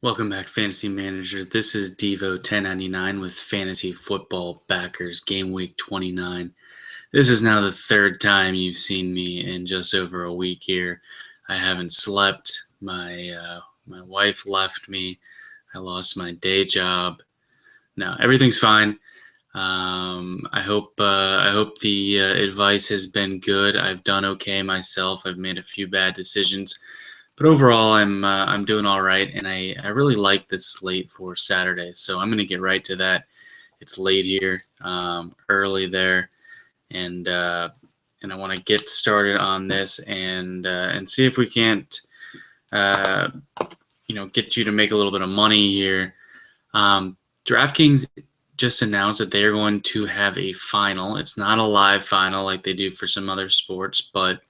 Welcome back, Fantasy Manager. This is Devo1099 with Fantasy Football Backers Game Week 29. This is now the third time you've seen me in just over a week here. I haven't slept. My wife left me. I lost my day job. No, everything's fine. I hope the advice has been good. I've done okay myself. I've made a few bad decisions. But overall, I'm doing all right, and I really like this slate for Saturday. So I'm going to get right to that. It's late here, early there, and I want to get started on this and see if we can't get you to make a little bit of money here. DraftKings just announced that they are going to have a final. It's not a live final like they do for some other sports, but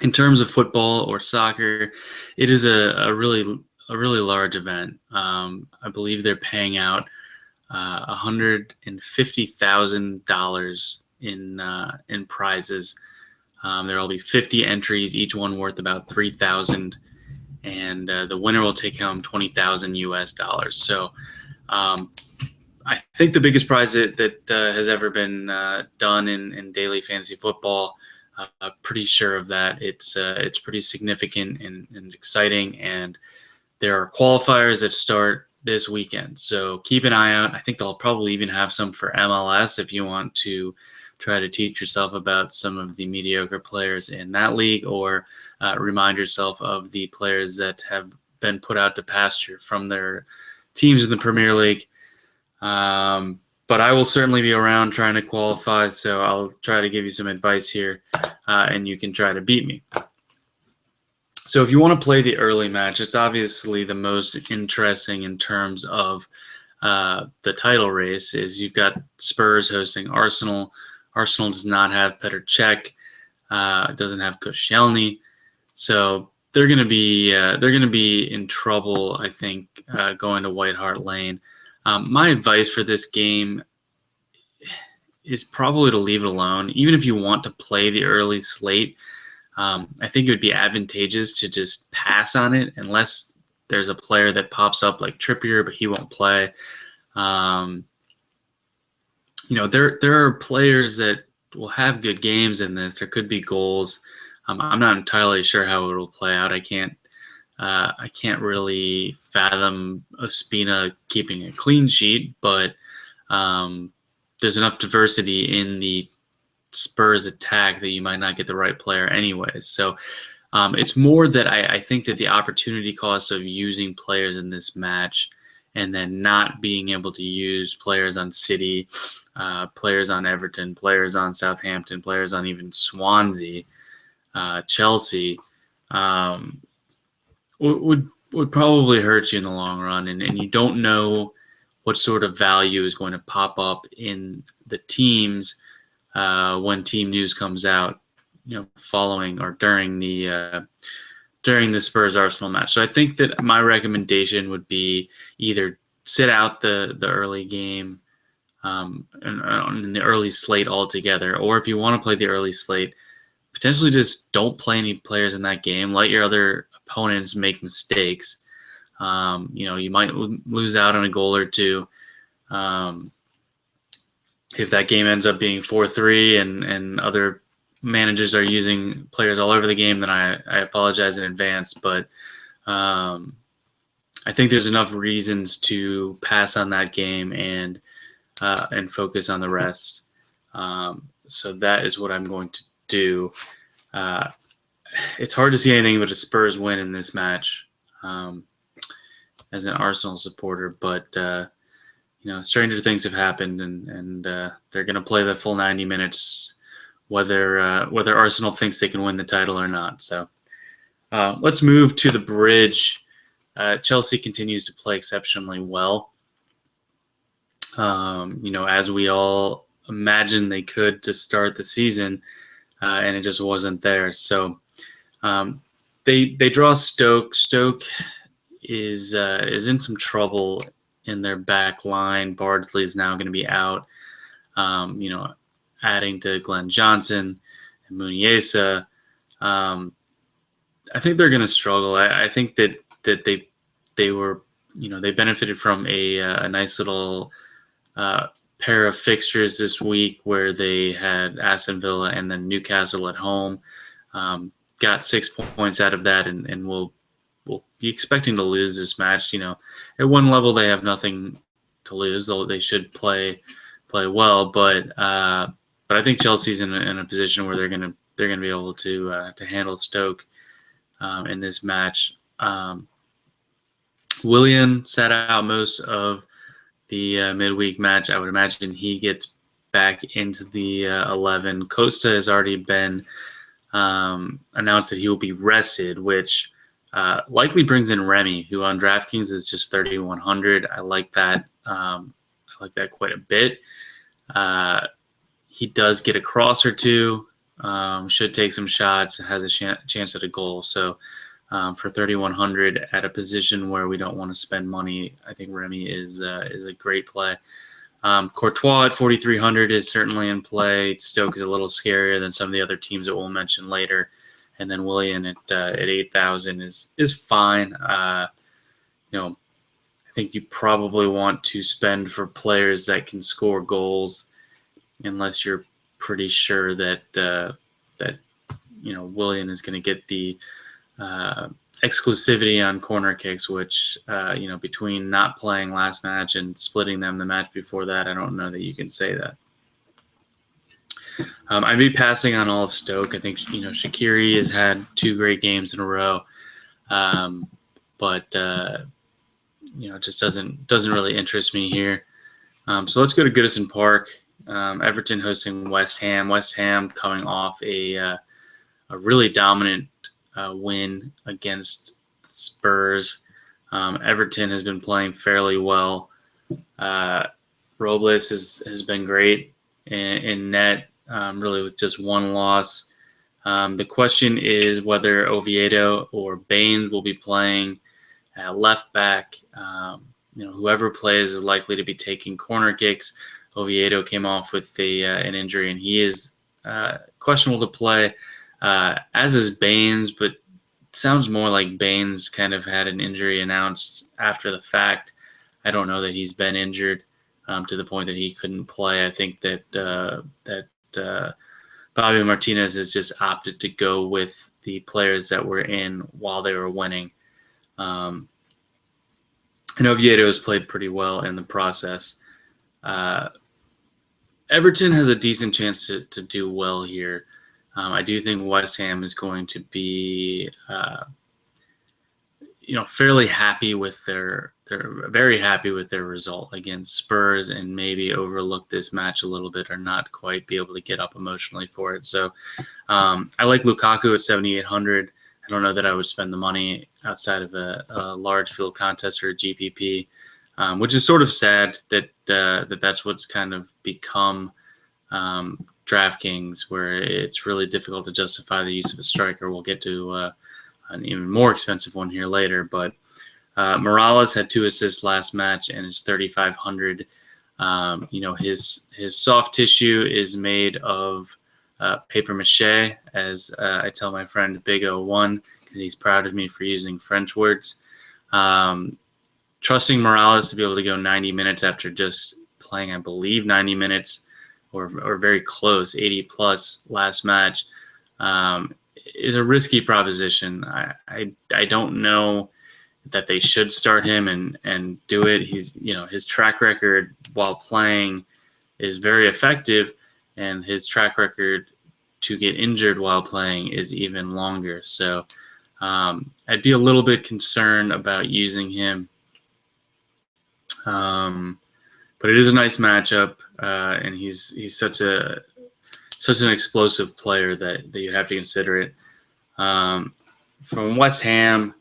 in terms of football or soccer, it is a really large event. I believe they're paying out $150,000 in prizes. There will be 50 entries, each one worth about $3,000, and the winner will take home $20,000 US. So I think the biggest prize that has ever been done in daily fantasy football. Pretty sure of that. It's pretty significant and exciting, and there are qualifiers that start this weekend. So keep an eye out. I think they'll probably even have some for MLS if you want to try to teach yourself about some of the mediocre players in that league, or remind yourself of the players that have been put out to pasture from their teams in the Premier League. But I will certainly be around trying to qualify, so I'll try to give you some advice here, and you can try to beat me. So if you want to play the early match, it's obviously the most interesting in terms of the title race. Is you've got Spurs hosting Arsenal. Arsenal does not have Petr Cech, doesn't have Koscielny, so they're going to be in trouble, I think, going to White Hart Lane. My advice for this game is probably to leave it alone. Even if you want to play the early slate, I think it would be advantageous to just pass on it unless there's a player that pops up like Trippier, but he won't play. There are players that will have good games in this. There could be goals. I'm not entirely sure how it will play out. I can't really fathom Ospina keeping a clean sheet, but there's enough diversity in the Spurs attack that you might not get the right player anyways. So it's more that I think that the opportunity cost of using players in this match and then not being able to use players on City, players on Everton, players on Southampton, players on even Swansea, Chelsea, would probably hurt you in the long run, and you don't know what sort of value is going to pop up in the teams when team news comes out, following or during the Spurs Arsenal match. So I think that my recommendation would be either sit out the early game in the early slate altogether, or if you want to play the early slate, potentially just don't play any players in that game. Let your other opponents make mistakes. You might lose out on a goal or two. If that game ends up being 4-3 and other managers are using players all over the game, then I apologize in advance. But I think there's enough reasons to pass on that game and focus on the rest. So that is what I'm going to do. It's hard to see anything but a Spurs win in this match as an Arsenal supporter, but stranger things have happened, and they're going to play the full 90 minutes, whether Arsenal thinks they can win the title or not. So let's move to the bridge. Chelsea continues to play exceptionally well, as we all imagined they could to start the season, and it just wasn't there. So they draw Stoke. Stoke is in some trouble in their back line. Bardsley is now going to be out. Adding to Glenn Johnson and Muniesa. I think they're going to struggle. I think that they they were, they benefited from a nice little pair of fixtures this week where they had Aston Villa and then Newcastle at home. Got 6 points out of that, and we'll be expecting to lose this match. At one level they have nothing to lose, though they should play well. But I think Chelsea's in a position where they're gonna be able to handle Stoke in this match. Willian sat out most of the midweek match. I would imagine he gets back into the 11. Costa has already been announced that he will be rested, which likely brings in Remy, who on DraftKings is just 3,100. I like that. I like that quite a bit. He does get a cross or two. Should take some shots. Has a chance at a goal. So for 3,100 at a position where we don't want to spend money, I think Remy is a great play. Courtois at 4,300 is certainly in play. Stoke is a little scarier than some of the other teams that we'll mention later. And then Willian at 8,000 is fine. I think you probably want to spend for players that can score goals, unless you're pretty sure that Willian is going to get the exclusivity on corner kicks, which between not playing last match and splitting them the match before that, I don't know that you can say that. I'd be passing on all of Stoke. I think Shaqiri has had 2 great games in a row, but it just doesn't really interest me here. So let's go to Goodison Park. Everton hosting West Ham. West Ham coming off a really dominant win against Spurs. Everton has been playing fairly well. Robles has been great in net, really with just 1 loss. The question is whether Oviedo or Baines will be playing at left back. Whoever plays is likely to be taking corner kicks. Oviedo came off with an injury, and he is questionable to play, as is Baines, but it sounds more like Baines kind of had an injury announced after the fact. I don't know that he's been injured to the point that he couldn't play. I think that Bobby Martinez has just opted to go with the players that were in while they were winning. And Oviedo has played pretty well in the process. Everton has a decent chance to do well here. I do think West Ham is going to be, fairly happy with they're very happy with their result against Spurs, and maybe overlook this match a little bit or not quite be able to get up emotionally for it. So I like Lukaku at 7,800. I don't know that I would spend the money outside of a large field contest or a GPP, which is sort of sad that that's what's kind of become DraftKings, where it's really difficult to justify the use of a striker. We'll get to an even more expensive one here later, but Morales had 2 assists last match and is 3,500. His soft tissue is made of paper mache, as I tell my friend Big O1, because he's proud of me for using French words. Trusting Morales to be able to go 90 minutes after just playing, I believe, 90 minutes or very close, 80 plus last match, is a risky proposition. I don't know that they should start him and do it. His track record while playing is very effective, and his track record to get injured while playing is even longer. So I'd be a little bit concerned about using him. But it is a nice matchup, and he's such an explosive player that you have to consider it. From West Ham,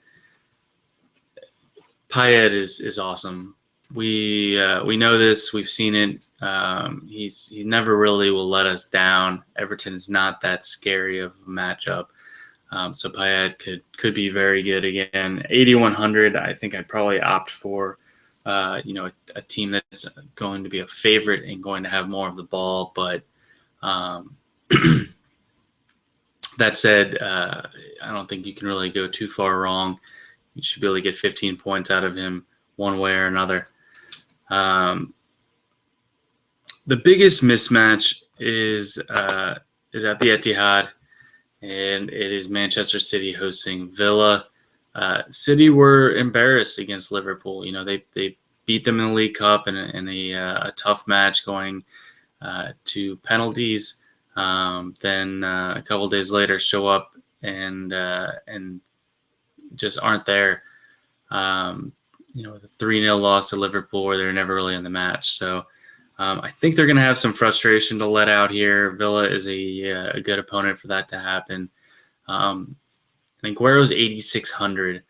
Payet is awesome. We know this. We've seen it. He never really will let us down. Everton is not that scary of a matchup. So Payet could be very good again. 8,100. I think I'd probably opt for a team that's going to be a favorite and going to have more of the ball. But that said, I don't think you can really go too far wrong. you should be able to get 15 points out of him one way or another. The biggest mismatch is at the Etihad, and it is Manchester City hosting Villa. City were embarrassed against Liverpool. You know, they beat them in the League Cup in a tough match going to penalties. Then a couple days later, show up and just aren't there. You know, the 3-0 loss to Liverpool, where they're never really in the match. So I think they're going to have some frustration to let out here. Villa is a good opponent for that to happen. And Aguero's 8,600.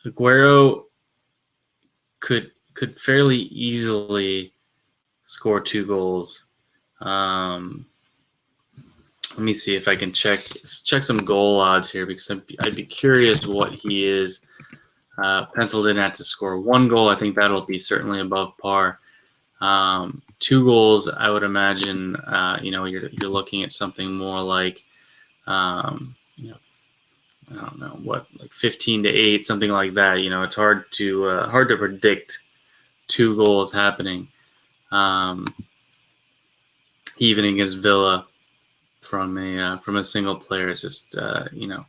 Aguero could fairly easily score 2 goals. Let me see if I can check some goal odds here, because I'd be curious what he is penciled in at to score 1 goal. I think that'll be certainly above par. 2 goals, I would imagine. You know, you're looking at something more like, you know, I don't know what, like 15-8, something like that. You know, it's hard to predict 2 goals happening, even against Villa from a single player. It's just you know,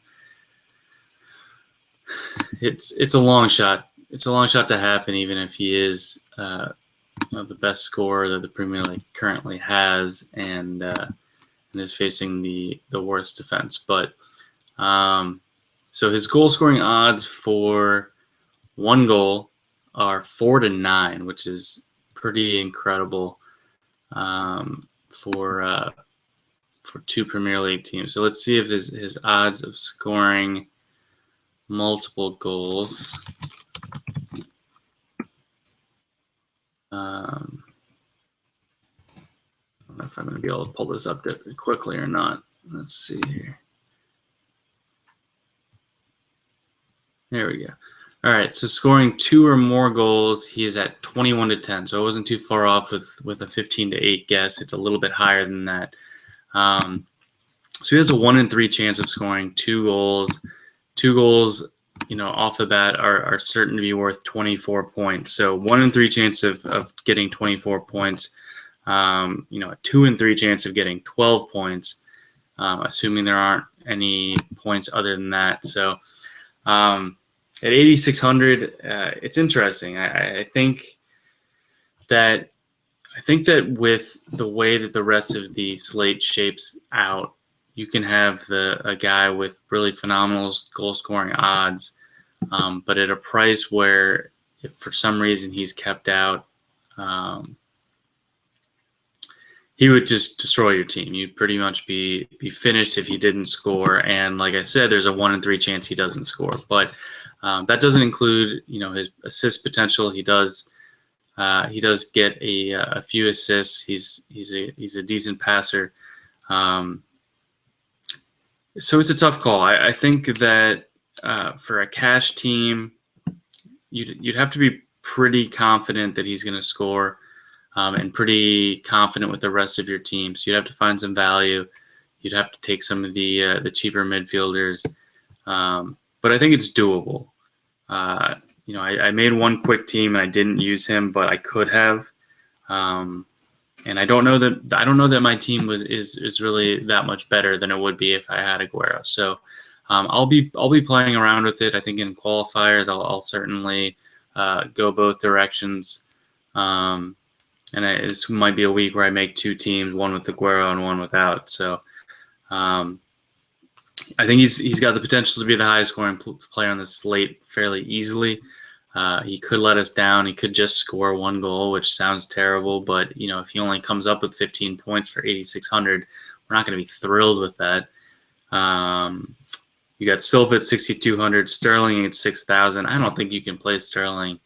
it's a long shot. It's a long shot to happen, even if he is you know, the best scorer that the Premier League currently has, and is facing the worst defense. But so his goal scoring odds for 1 goal are 4-9, which is pretty incredible for 2 Premier League teams. So let's see if his odds of scoring multiple goals. I don't know if I'm going to be able to pull this up quickly or not. Let's see here. There we go. All right, so scoring 2 or more goals, he is at 21-10. So I wasn't too far off with a 15-8 guess. It's a little bit higher than that. So he has a 1 in 3 chance of scoring 2 goals. 2 goals, you know, off the bat are certain to be worth 24 points. So 1 in 3 chance of getting 24 points. You know, a 2 in 3 chance of getting 12 points, assuming there aren't any points other than that. So at 8,600, it's interesting. I think that with the way that the rest of the slate shapes out, you can have a guy with really phenomenal goal scoring odds, but at a price where, if for some reason he's kept out, he would just destroy your team. You'd pretty much be finished if he didn't score. And like I said, there's a 1 in 3 chance he doesn't score. But that doesn't include, you know, his assist potential. He does get a few assists. He's a decent passer. So it's a tough call. I think that for a cash team, you'd have to be pretty confident that he's going to score, and pretty confident with the rest of your team. So you'd have to find some value. You'd have to take some of the cheaper midfielders, but I think it's doable. You know, I made one quick team and I didn't use him, but I could have. And I don't know that my team is really that much better than it would be if I had Aguero. So I'll be playing around with it. I think in qualifiers I'll certainly go both directions. And this might be a week where I make 2 teams, one with Aguero and one without. So I think he's got the potential to be the highest scoring player on the slate fairly easily. He could let us down. He could just score 1 goal, which sounds terrible. But, you know, if he only comes up with 15 points for 8,600, we're not going to be thrilled with that. You got Silva at 6,200, Sterling at 6,000. I don't think you can play Sterling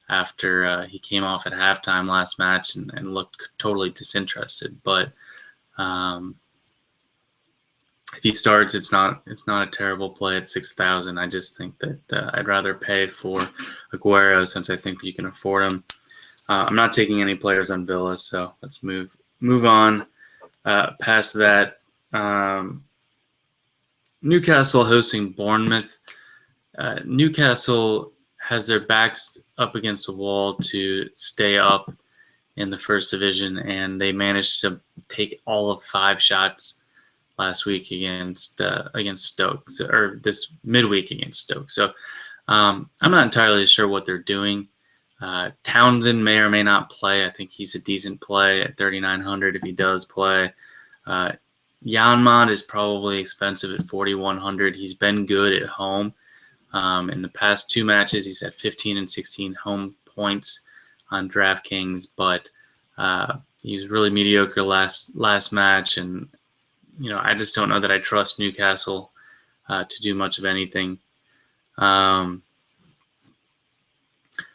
after he came off at halftime last match and looked totally disinterested. But if he starts, it's not a terrible play at 6,000. I just think that I'd rather pay for Aguero since I think you can afford him. I'm not taking any players on Villa, so let's move on past that. Newcastle hosting Bournemouth. Newcastle has their backs up against the wall to stay up in the first division, and they managed to take all of 5 shots last week against Stoke, or this midweek against Stoke. So I'm not entirely sure what they're doing. Townsend may or may not play. I think he's a decent play at 3,900 if he does play. Janmad is probably expensive at 4,100. He's been good at home. In the past 2 matches, he's had 15 and 16 home points on DraftKings, but he was really mediocre last match, and I just don't know that I trust Newcastle to do much of anything.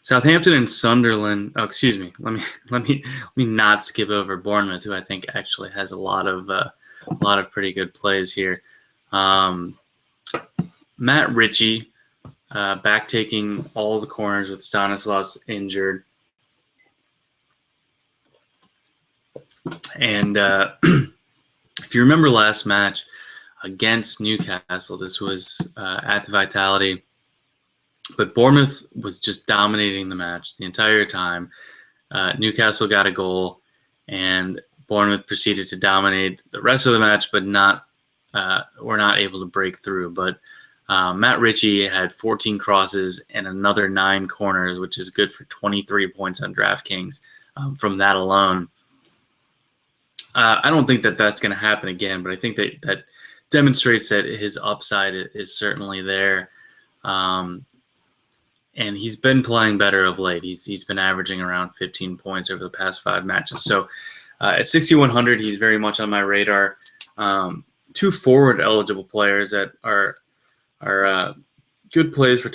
Southampton and Sunderland. Oh, excuse me. Let me not skip over Bournemouth, who I think actually has a lot of pretty good plays here. Matt Ritchie back taking all the corners with Stanislas injured, and if you remember last match against Newcastle, this was at the Vitality. But Bournemouth was just dominating the match the entire time. Newcastle got a goal, and Bournemouth proceeded to dominate the rest of the match, but were not able to break through. But Matt Ritchie had 14 crosses and another 9 corners, which is good for 23 points on DraftKings from that alone. I don't think that that's going to happen again, but I think that demonstrates that his upside is certainly there. And he's been playing better of late. He's been averaging around 15 points over the past 5 matches. So at 6,100, he's very much on my radar. 2 forward-eligible players that are good plays for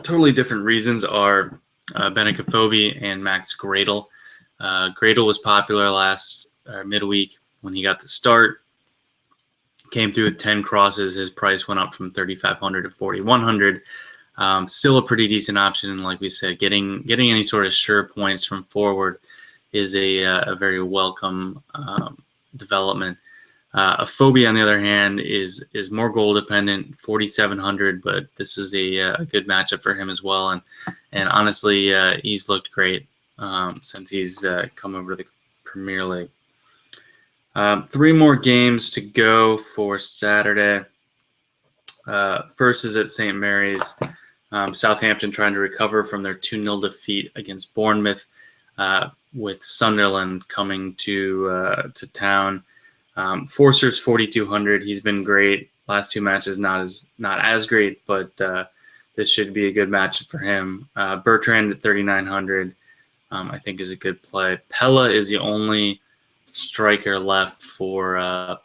totally different reasons are Benik Afobe and Max Gradel. Gradel was popular last midweek when he got the start. Came through with 10 crosses. His price went up from 3,500 to 4,100. Still a pretty decent option, and like we said, getting any sort of sure points from forward is a very welcome development. Afobe, on the other hand, is more goal dependent, 4,700, but this is a good matchup for him as well. And honestly, he's looked great since he's come over to the Premier League. 3 more games to go for Saturday. First is at St. Mary's. Southampton trying to recover from their 2-0 defeat against Bournemouth, with Sunderland coming to town. Forster's 4,200. He's been great. Last 2 matches not as great, but this should be a good matchup for him. Bertrand at 3,900, I think is a good play. Pella is the only striker left for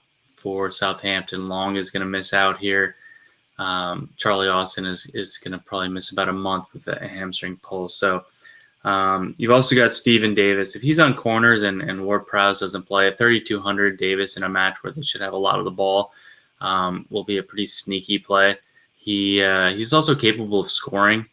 Southampton. Long is going to miss out here. Charlie Austin is going to probably miss about a month with a hamstring pull. So you've also got Stephen Davis. If he's on corners and Ward-Prowse doesn't play at 3,200, Davis in a match where they should have a lot of the ball will be a pretty sneaky play. He's also capable of scoring.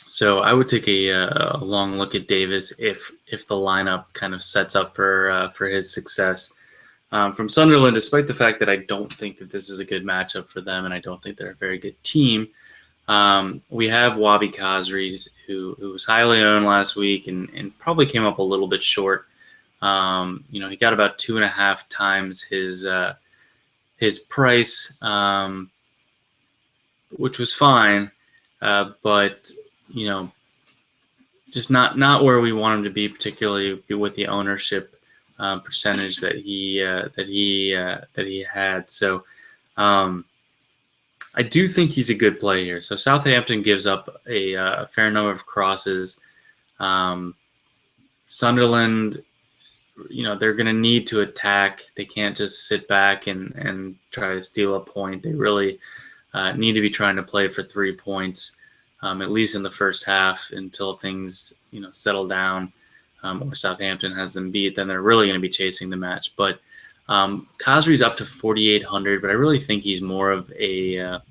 So I would take a long look at Davis if the lineup kind of sets up for his success. From Sunderland, despite the fact that I don't think that this is a good matchup for them, and I don't think they're a very good team, we have Wabi Khazri, who was highly owned last week and probably came up a little bit short. He got about 2.5 times his price, which was fine, but just not where we want him to be, particularly with the ownership percentage that he had. So I do think he's a good play here. So Southampton gives up a fair number of crosses. Sunderland, they're going to need to attack. They can't just sit back and try to steal a point. They really need to be trying to play for 3 points, at least in the first half, until things settle down. Or Southampton has them beat, then they're really going to be chasing the match. But Khazri's up to 4,800, but I really think he's more of a,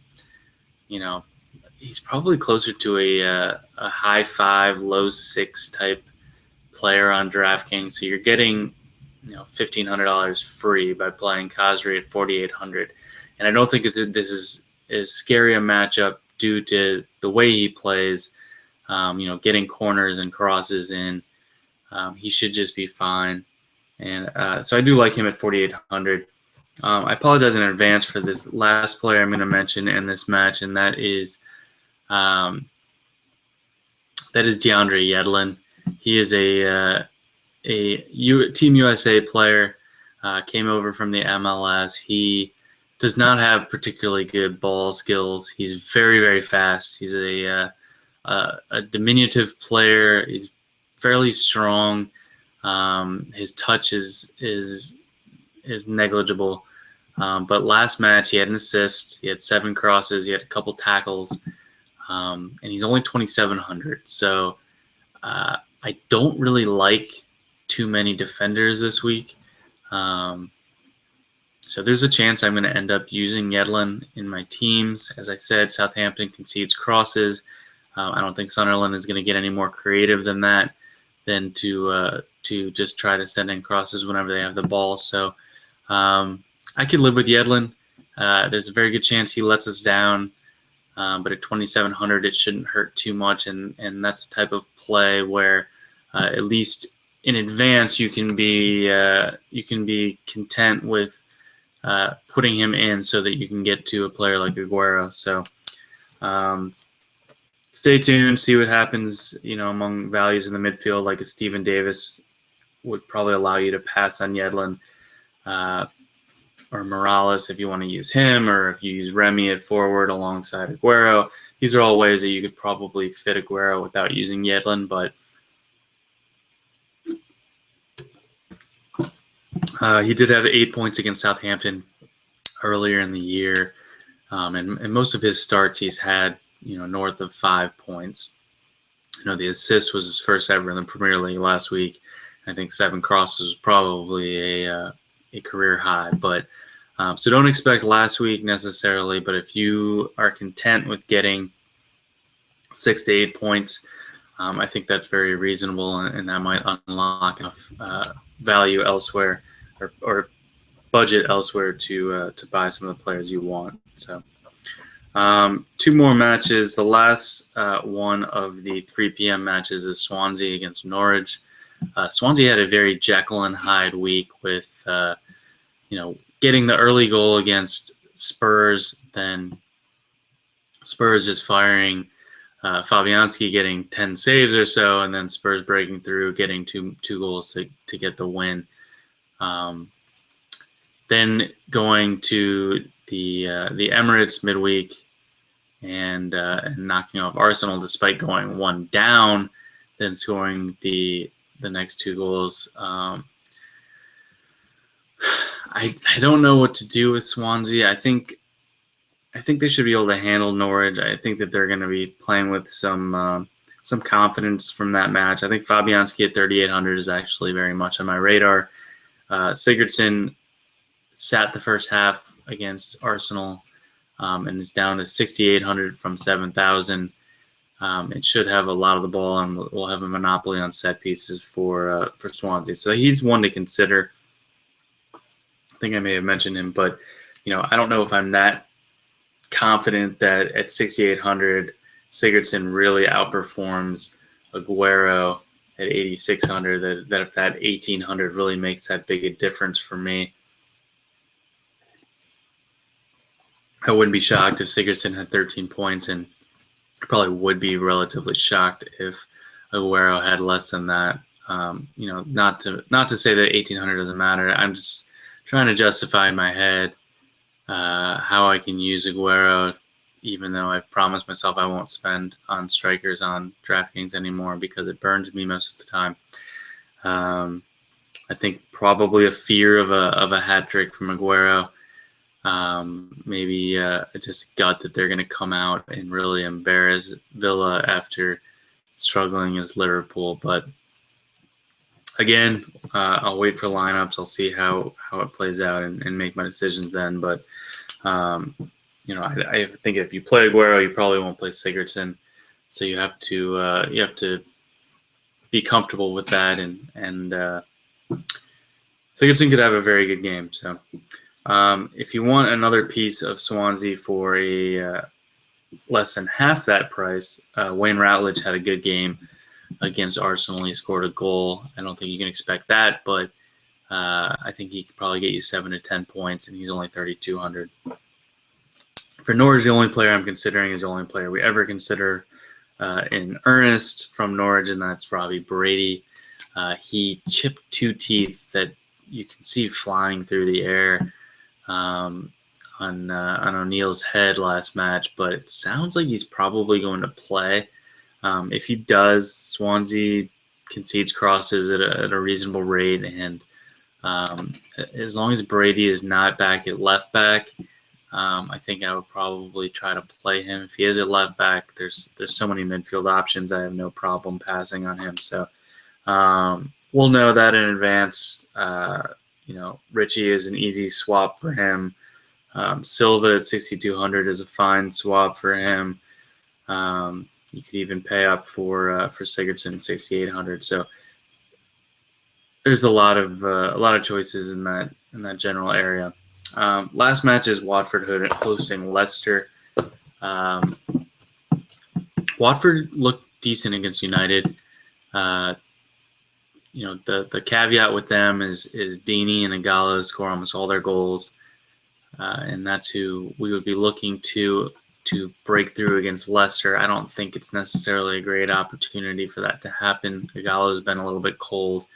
he's probably closer to a high 5, low 6 type player on DraftKings. So you're getting, $1,500 free by playing Khazri at 4,800. And I don't think this is scary a matchup due to the way he plays. Getting corners and crosses in. He should just be fine. And so I do like him at 4,800. I apologize in advance for this last player I'm going to mention in this match, and that is DeAndre Yedlin. He is a Team USA player, came over from the MLS. He does not have particularly good ball skills. He's very, very fast. He's a diminutive player. He's fairly strong. His touch is negligible. But last match he had an assist. He had 7 crosses. He had a couple tackles, and he's only 2,700. So I don't really like too many defenders this week. So there's a chance I'm going to end up using Yedlin in my teams. As I said, Southampton concedes crosses. I don't think Sunderland is going to get any more creative than that, than to just try to send in crosses whenever they have the ball. So I could live with Yedlin. There's a very good chance he lets us down, but at 2,700 it shouldn't hurt too much, and that's the type of play where at least in advance you can be content with putting him in so that you can get to a player like Aguero. So stay tuned, see what happens, among values in the midfield. Like a Steven Davis would probably allow you to pass on Yedlin, or Morales if you want to use him, or if you use Remy at forward alongside Aguero. These are all ways that you could probably fit Aguero without using Yedlin, but he did have 8 points against Southampton earlier in the year, and most of his starts he's had north of 5 points. The assist was his first ever in the Premier League last week. I think 7 crosses was probably a career high, but so don't expect last week necessarily. But if you are content with getting 6 to 8 points, I think that's very reasonable, and that might unlock enough value elsewhere or budget elsewhere to buy some of the players you want. So 2 more matches. The last one of the 3 p.m. matches is Swansea against Norwich. Swansea had a very Jekyll and Hyde week with getting the early goal against Spurs, then Spurs just firing Fabianski getting 10 saves or so, and then Spurs breaking through, getting two goals to get the win. Then going to the Emirates midweek and knocking off Arsenal despite going 1 down, then scoring the next 2 goals. I don't know what to do with Swansea. I think they should be able to handle Norwich. I think that they're going to be playing with some confidence from that match. I think Fabianski at 3,800 is actually very much on my radar. Sigurdsson sat the first half against Arsenal and is down to 6,800 from 7,000. It should have a lot of the ball, and we'll have a monopoly on set pieces for Swansea. So he's one to consider. I think I may have mentioned him, but I don't know if I'm that confident that at 6,800 Sigurdsson really outperforms Aguero at 8,600. That if that 1,800 really makes that big a difference for me. I wouldn't be shocked if Sigurdsson had 13 points, and I probably would be relatively shocked if Aguero had less than that. Not to say that 1,800 doesn't matter. I'm just trying to justify in my head how I can use Aguero, even though I've promised myself I won't spend on strikers on Draftkings anymore because it burns me most of the time. I think probably a fear of a hat trick from Aguero. Maybe just a gut that they're going to come out and really embarrass Villa after struggling as Liverpool. But again, I'll wait for lineups. I'll see how it plays out and make my decisions then. But I think if you play Aguero, you probably won't play Sigurdsson. So you have to be comfortable with that, and Sigurdsson could have a very good game. So If you want another piece of Swansea for a less than half that price, Wayne Routledge had a good game against Arsenal. He scored a goal. I don't think you can expect that, but I think he could probably get you 7 to 10 points, and he's only 3,200. For Norwich, the only player I'm considering is the only player we ever consider in earnest from Norwich, and that's Robbie Brady. He chipped 2 teeth that you can see flying through the air on O'Neill's head last match, but it sounds like he's probably going to play. If he does, Swansea concedes crosses at a reasonable rate, and as long as Brady is not back at left back, I think I would probably try to play him. If he is at left back, there's so many midfield options. I have no problem passing on him. So we'll know that in advance. Richie is an easy swap for him. Silva at 6,200 is a fine swap for him. You could even pay up for Sigurdsson at 6,800. So there's a lot of choices in that general area. Last match is Watford hosting Leicester. Watford looked decent against United. The caveat with them is Deeney and Igalo score almost all their goals, and that's who we would be looking to break through against Leicester. I don't think it's necessarily a great opportunity for that to happen. Igalo's been a little bit cold.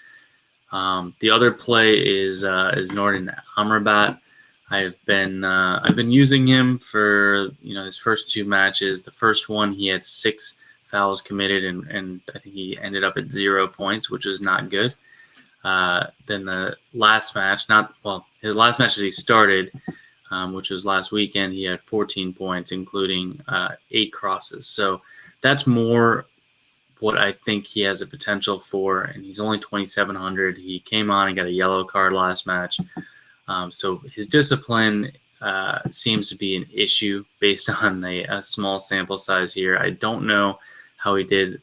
The other play is Nordin Amrabat. I've been using him for his first 2 matches. The first one he had 6 fouls committed, and I think he ended up at 0 points, which was not good. Then the last match, his last match that he started, which was last weekend, he had 14 points, including 8 crosses. So that's more what I think he has a potential for, and he's only 2,700. He came on and got a yellow card last match. So his discipline seems to be an issue based on a small sample size here. I don't know how he did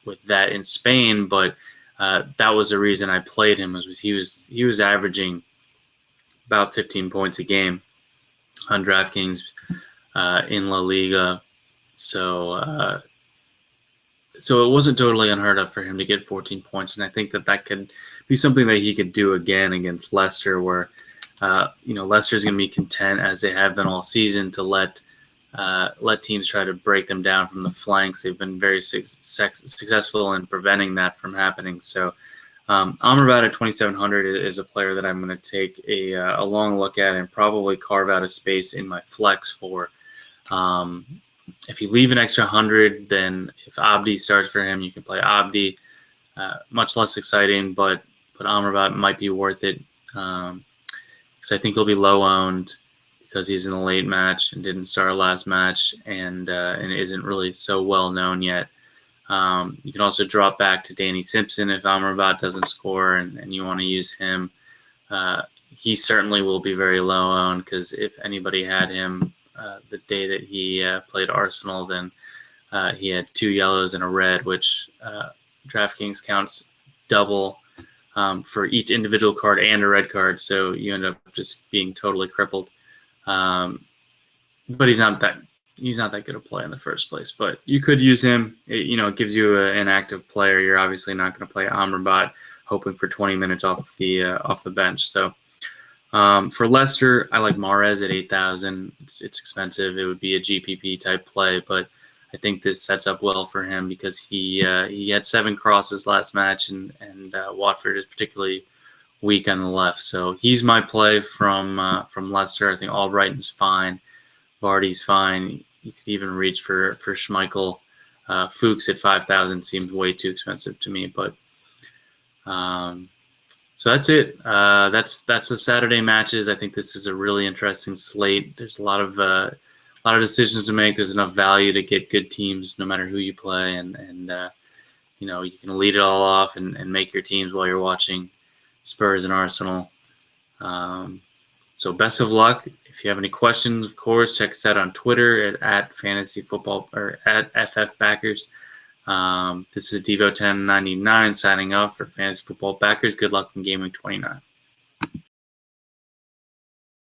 with that in Spain, but that was the reason I played him. Was he was averaging about 15 points a game on DraftKings in La Liga. So it wasn't totally unheard of for him to get 14 points, and I think that could be something that he could do again against Leicester, where Leicester's going to be content, as they have been all season, to let teams try to break them down from the flanks. They've been very successful in preventing that from happening. So Amrabat at 2,700 is a player that I'm going to take a long look at and probably carve out a space in my flex for. If you leave an extra 100, then if Abdi starts for him, you can play Abdi. Much less exciting, but Amrabat might be worth it because I think he'll be low owned because he's in the late match and didn't start last match and isn't really so well known yet. You can also drop back to Danny Simpson if Amrabat doesn't score and you want to use him. He certainly will be very low owned because if anybody had him the day that he played Arsenal, then he had 2 yellows and a red, which DraftKings counts double for each individual card and a red card. So you end up just being totally crippled. But he's not that good a play in the first place. But you could use him. It gives you an active player. You're obviously not going to play Amrabat hoping for 20 minutes off the bench. So. For Leicester, I like Mahrez at 8,000. It's expensive. It would be a GPP type play, but I think this sets up well for him because he had 7 crosses last match, and Watford is particularly weak on the left. So he's my play from Leicester. I think Albrighton's fine, Vardy's fine. You could even reach for Schmeichel. Fuchs at 5,000 seems way too expensive to me, but. So that's it. That's the Saturday matches. I think this is a really interesting slate. There's a lot of decisions to make. There's enough value to get good teams no matter who you play, and you can lead it all off and make your teams while you're watching Spurs and Arsenal. So best of luck. If you have any questions, of course, check us out on Twitter at Fantasy Football or at FF Backers. This is Devo1099 signing off for Fantasy Football Backers. Good luck in Game Week 29.